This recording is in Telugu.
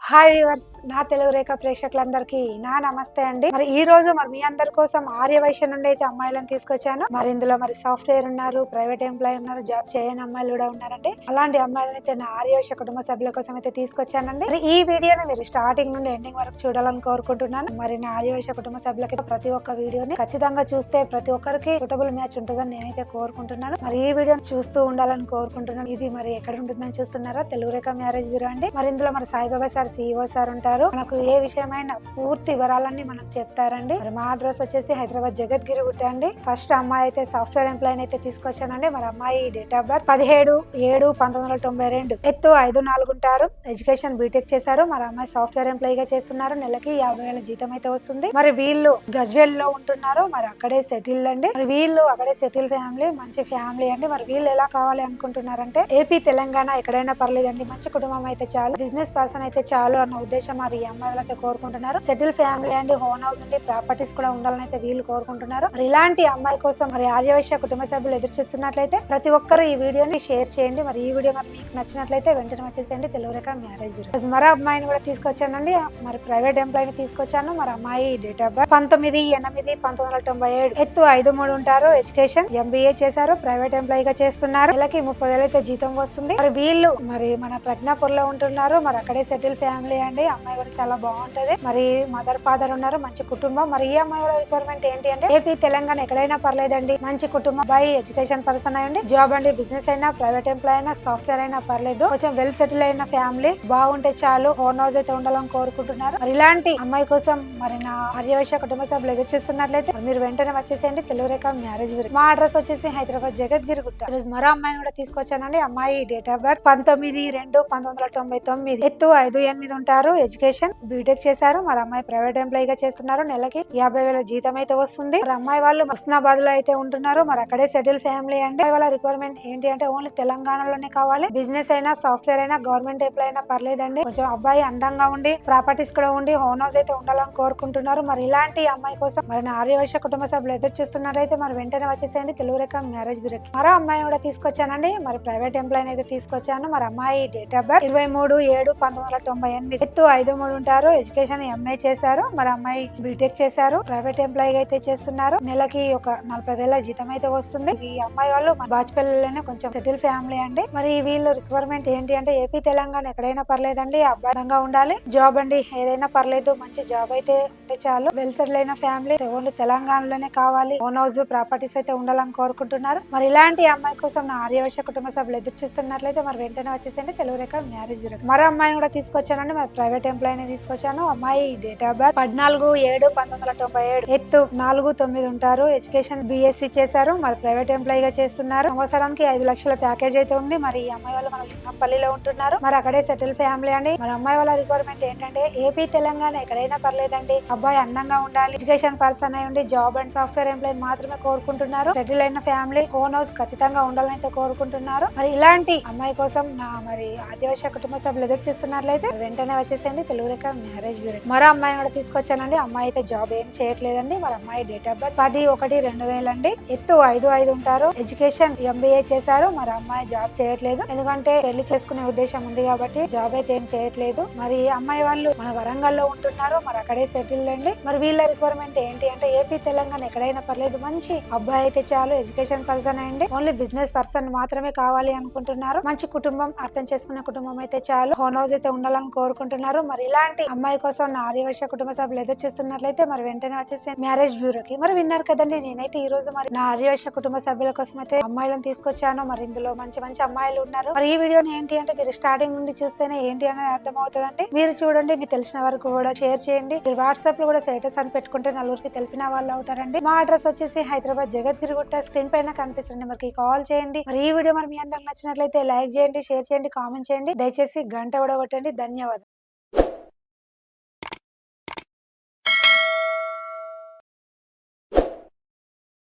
హాయ్ వ్యూవర్స్, నా తెలుగు రేఖ ప్రేక్షకులందరికీ నా నమస్తే అండి. మరి ఈ రోజు మీ అందరి కోసం ఆర్య వైశ్య నుండి అయితే అమ్మాయిలను తీసుకొచ్చాను. మరి ఇందులో సాఫ్ట్వేర్ ఉన్నారు, ప్రైవేట్ ఎంప్లాయీ ఉన్నారు, జాబ్ చేయని అమ్మాయిలు కూడా ఉన్నారండి. అలాంటి అమ్మాయిలను అయితే నా ఆర్య వైశ్య కుటుంబ సభ్యుల కోసం అయితే తీసుకొచ్చానండి. మరి ఈ వీడియోని మీరు స్టార్టింగ్ నుండి ఎండింగ్ వరకు చూడాలని కోరుకుంటున్నాను. మరి నా ఆర్య వైశ్య కుటుంబ సభ్యులకి ప్రతి ఒక్క వీడియోని ఖచ్చితంగా చూస్తే ప్రతి ఒక్కరికి సూటబుల్ మ్యాచ్ ఉంటుందని నేనైతే కోరుకుంటున్నాను. మరి ఈ వీడియోని చూస్తూ ఉండాలని కోరుకుంటున్నాను. ఇది మరి ఎక్కడ ఉంటుందని చూస్తున్నారా? తెలుగు రేఖ మ్యారేజ్ బ్యూరో అండి. మరి ఇందులో సాయిబాబా సార్ CEO సార్ ఉంటారు. మనకు ఏ విషయమైన పూర్తి వివరాలన్నీ మనకు చెప్తారండి. మరి మా అడ్రస్ వచ్చేసి హైదరాబాద్ జగద్గిరి గుట్ట అండి. ఫస్ట్ అమ్మాయి అయితే సాఫ్ట్వేర్ ఎంప్లాయీ అయితే తీసుకొచ్చానండి. మరి అమ్మాయి డేట్ ఆఫ్ బర్త్ 17/7/1992, ఎత్తు 5'4" ఉంటారు. ఎడ్యుకేషన్ బీటెక్ చేశారు. మరి అమ్మాయి సాఫ్ట్వేర్ ఎంప్లాయీగా చేస్తున్నారు. నెలకి 50,000 జీతం అయితే వస్తుంది. మరి వీళ్ళు గజ్వేల్ లో ఉంటున్నారు. మరి అక్కడే సెటిల్ అండి. మరి వీళ్ళు అక్కడే సెటిల్ ఫ్యామిలీ, మంచి ఫ్యామిలీ అండి. మరి వీళ్ళు ఎలా కావాలి అనుకుంటున్నారంటే ఏపీ తెలంగాణ ఎక్కడైనా పర్లేదండి, మంచి కుటుంబం అయితే చాలు, బిజినెస్ పర్సన్ అయితే చాలు అన్న ఉద్దేశం మరి ఈ అమ్మాయిలు అయితే కోరుకుంటున్నారు. సెటిల్ ఫ్యామిలీ అండి, హోమ్ హౌస్ ఉండి ప్రాపర్టీస్ కూడా ఉండాలని అయితే వీళ్ళు కోరుకుంటున్నారు. మరి ఇలాంటి అమ్మాయి కోసం మరి ఆర్యవైశ్య కుటుంబ సభ్యులు ఎదురు చూస్తున్నట్లయితే ప్రతి ఒక్కరు ఈ వీడియోని షేర్ చేయండి. మరి ఈ వీడియో మరి మీకు నచ్చినట్లయితే వెంటనే వచ్చేసేయండి తెలుగు రేఖ మ్యారేజ్ బ్యూరో. మరో అమ్మాయిని కూడా తీసుకొచ్చానండి. మరి ప్రైవేట్ ఎంప్లాయీని తీసుకొచ్చాను. మరి అమ్మాయి డేట్ ఆఫ్ బర్త్ 19/8/1997, ఎత్తు 5'3" ఉంటారు. ఎడ్యుకేషన్ MBA చేశారు. ప్రైవేట్ ఎంప్లాయీగా చేస్తున్నారు. నెలకి 30,000 అయితే జీతం వస్తుంది. మరి వీళ్ళు మరి మన ప్రజ్ఞాపూర్ లో ఉంటున్నారు. మరి అక్కడే సెటిల్ ఫ్యామిలీ అండి. అమ్మాయి కూడా చాలా బాగుంటది. మరి మదర్ ఫాదర్ ఉన్నారు, మంచి కుటుంబం. మరి ఈ అమ్మాయి కూడా రిక్వైర్మెంట్ ఏంటి అంటే ఏపీ తెలంగాణ ఎక్కడైనా పర్లేదండి, మంచి కుటుంబం, బై ఎడ్యుకేషన్ పర్సన్ అయ్యండి, జాబ్ అండి, బిజినెస్ అయినా, ప్రైవేట్ ఎంప్లాయ్ అయినా, సాఫ్ట్వేర్ అయినా పర్లేదు, కొంచెం వెల్ సెటిల్ అయిన ఫ్యామిలీ బాగుంటే చాలు, హోమ్ హౌస్ అయితే ఉండాలని కోరుకుంటున్నారు. మరి ఇలాంటి అమ్మాయి కోసం మరి నా ఆర్యవైశ్య కుటుంబ సభ్యులు ఎదురు చూస్తున్నట్లయితే మీరు వెంటనే వచ్చేసేయండి తెలుగు రేఖ మ్యారేజ్ బ్యూరో. మా అడ్రస్ వచ్చేసి హైదరాబాద్ జగద్గిరి గుట్ట. ఈరోజు మరో అమ్మాయిని కూడా తీసుకొచ్చానండి. అమ్మాయి డేట్ ఆఫ్ బర్త్ 19/2/1999, ఎత్తు 5'8" ఉంటారు. ఎడ్యుకేషన్ బీటెక్ చేశారు. మరి అమ్మాయి ప్రైవేట్ ఎంప్లాయీగా చేస్తున్నారు. నెలకి 50,000 జీతం అయితే వస్తుంది. మరి అమ్మాయి వాళ్ళు హుస్నాబాద్ లో అయితే ఉంటున్నారు. మరి అక్కడే సెటిల్ ఫ్యామిలీ అండి. వాళ్ళ రిక్వైర్మెంట్ ఏంటి అంటే ఓన్లీ తెలంగాణలోనే కావాలి, బిజినెస్ అయినా, సాఫ్ట్వేర్ అయినా, గవర్నమెంట్ ఎంప్లాయ్ అయినా పర్లేదండి, కొంచెం అబ్బాయి అందంగా ఉండి ప్రాపర్టీస్ కూడా ఉండి హోమ్ హౌస్ అయితే ఉండాలని కోరుకుంటున్నారు. మరి ఇలాంటి అమ్మాయి కోసం మరి నా ఆర్యవైశ్య కుటుంబ సభ్యులు ఎదురు చూస్తున్నట్లయితే మరి వెంటనే వచ్చేసేయండి తెలుగు రేఖ మ్యారేజ్ బ్యూరోకి. మరో అమ్మాయి కూడా తీసుకొచ్చానండి. మరి ప్రైవేట్ ఎంప్లాయ్ అయితే తీసుకొచ్చాను. మరి అమ్మాయి డేట్ ఆఫ్ బర్త్ 23/7/1998, ఎత్తు 5'3" ఉంటారు. ఎడ్యుకేషన్ MA చేశారు. మరి అమ్మాయి బీటెక్ చేశారు. ప్రైవేట్ ఎంప్లాయీ అయితే చేస్తున్నారు. నెలకి ఒక 40,000 జీతం అయితే వస్తుంది. ఈ అమ్మాయి వాళ్ళు బాజ్పల్లిలోనే కొంచెం సెటిల్ ఫ్యామిలీ అండి. మరి వీళ్ళు రిక్వైర్మెంట్ ఏంటి అంటే ఏపీ తెలంగాణ ఎక్కడైనా పర్లేదండి, అబ్బాయిగా ఉండాలి, జాబ్ అండి ఏదైనా పర్లేదు, మంచి జాబ్ అయితే ఉంటే చాలు, వెల్ సెటిల్ అయిన ఫ్యామిలీ, ఓన్లీ తెలంగాణలోనే కావాలి, ఓన్ హౌస్ ప్రాపర్టీస్ అయితే ఉండాలని కోరుకుంటున్నారు. మరి ఇలాంటి అమ్మాయి కోసం నా ఆర్యవైశ్య కుటుంబ సభ్యులు ఎదురు చూస్తున్నట్లయితే మరి వెంటనే వచ్చేసండి తెలుగు రేఖ మ్యారేజ్ బ్యూరో. మరో అమ్మాయిని కూడా తీసుకొచ్చానండి. మరి ప్రైవేట్ ఎంప్లాయీని తీసుకొచ్చాను. అమ్మాయి డేట్ ఆఫ్ బర్త్ 14/7/1997, ఎత్తు 4'9" ఉంటారు. ఎడ్యుకేషన్ BSc చేశారు. మరి ప్రైవేట్ ఎంప్లాయీగా చేస్తున్నారు. సంవత్సరానికి 5 లక్షల ప్యాకేజ్ అయితే ఉంది. మరి ఈ అమ్మాయి వాళ్ళు మన లింగంపల్లిలో ఉంటున్నారు. మరి అక్కడే సెటిల్ ఫ్యామిలీ అండి. మరి అమ్మాయి వాళ్ళ రిక్వైర్మెంట్ ఏంటంటే ఏపీ తెలంగాణ ఎక్కడైనా పర్లేదండి, అబ్బాయి అందంగా ఉండాలి, ఎడ్యుకేషన్ పర్సన్ అయి ఉండి జాబ్ అండ్ సాఫ్ట్వేర్ ఎంప్లాయీ మాత్రమే కోరుకుంటున్నారు. సెటిల్ అయిన ఫ్యామిలీ, ఓన్ హౌస్ ఖచ్చితంగా ఉండాలని అయితే కోరుకుంటున్నారు. మరి ఇలాంటి అమ్మాయి కోసం నా మరి ఆర్యవైశ్య కుటుంబ సభ్యులు ఎదురు చూస్తున్నట్లయితే వెంటనే వచ్చేసేయండి తెలుగు రేఖ మ్యారేజ్ బ్యూరో. మరో అమ్మాయిని కూడా తీసుకొచ్చానండి. అమ్మాయి అయితే జాబ్ ఏం చేయట్లేదండి. మరి అమ్మాయి డేట్ ఆఫ్ బర్త్ 10/1/2000 అండి. ఎత్తు 5'5" ఉంటారు. ఎడ్యుకేషన్ MBA చేశారు. మరి అమ్మాయి జాబ్ చేయట్లేదు, ఎందుకంటే పెళ్లి చేసుకునే ఉద్దేశం ఉంది కాబట్టి జాబ్ అయితే ఏం చేయట్లేదు. మరి అమ్మాయి వాళ్ళు మన వరంగల్ లో ఉంటున్నారు. మరి అక్కడే సెటిల్ అండి. మరి వీళ్ళ రిక్వైర్మెంట్ ఏంటి అంటే ఏపీ తెలంగాణ ఎక్కడైనా పర్లేదు, మంచి అబ్బాయి అయితే చాలు, ఎడ్యుకేషన్ పర్సన్ అండి, ఓన్లీ బిజినెస్ పర్సన్ మాత్రమే కావాలి అనుకుంటున్నారు. మంచి కుటుంబం, అర్థం చేసుకునే కుటుంబం అయితే చాలు, హోమ్ హౌస్ అయితే ఉండాలని కోరుకుంటున్నారు. మరి ఇలాంటి అమ్మాయి కోసం నా ఆర్యవైశ్య కుటుంబ సభ్యులు ఎదురు చూస్తున్నట్లయితే మరి వెంటనే వచ్చేసి మ్యారేజ్ బ్యూరోకి. మరి విన్నారు కదండి, నేనైతే ఈ రోజు మరి నా ఆర్యవైశ్య కుటుంబ సభ్యుల కోసం అయితే అమ్మాయిలను తీసుకొచ్చాను. మరి ఇందులో మంచి మంచి అమ్మాయిలు ఉన్నారు. మరి ఈ వీడియోని ఏంటి అంటే మీరు స్టార్టింగ్ నుండి చూస్తేనే ఏంటి అనేది అర్థం అవుతుందండి. మీరు చూడండి, మీకు తెలిసిన వరకు కూడా షేర్ చేయండి. మీరు వాట్సాప్ లో కూడా స్టేటస్ అని పెట్టుకుంటే నలుగురికి తెలిపిన వాళ్ళు అవుతారండి. మా అడ్రస్ వచ్చేసి హైదరాబాద్ జగద్గిరి గుట్ట, స్క్రీన్ పైన కనిపిస్తుంది. మరి కాల్ చేయండి. మరి ఈ వీడియో మరి మీ అందరికి నచ్చినట్లయితే లైక్ చేయండి, షేర్ చేయండి, కామెంట్ చేయండి. దయచేసి గంట కూడా కొట్టండి. ధన్యవాదాలు.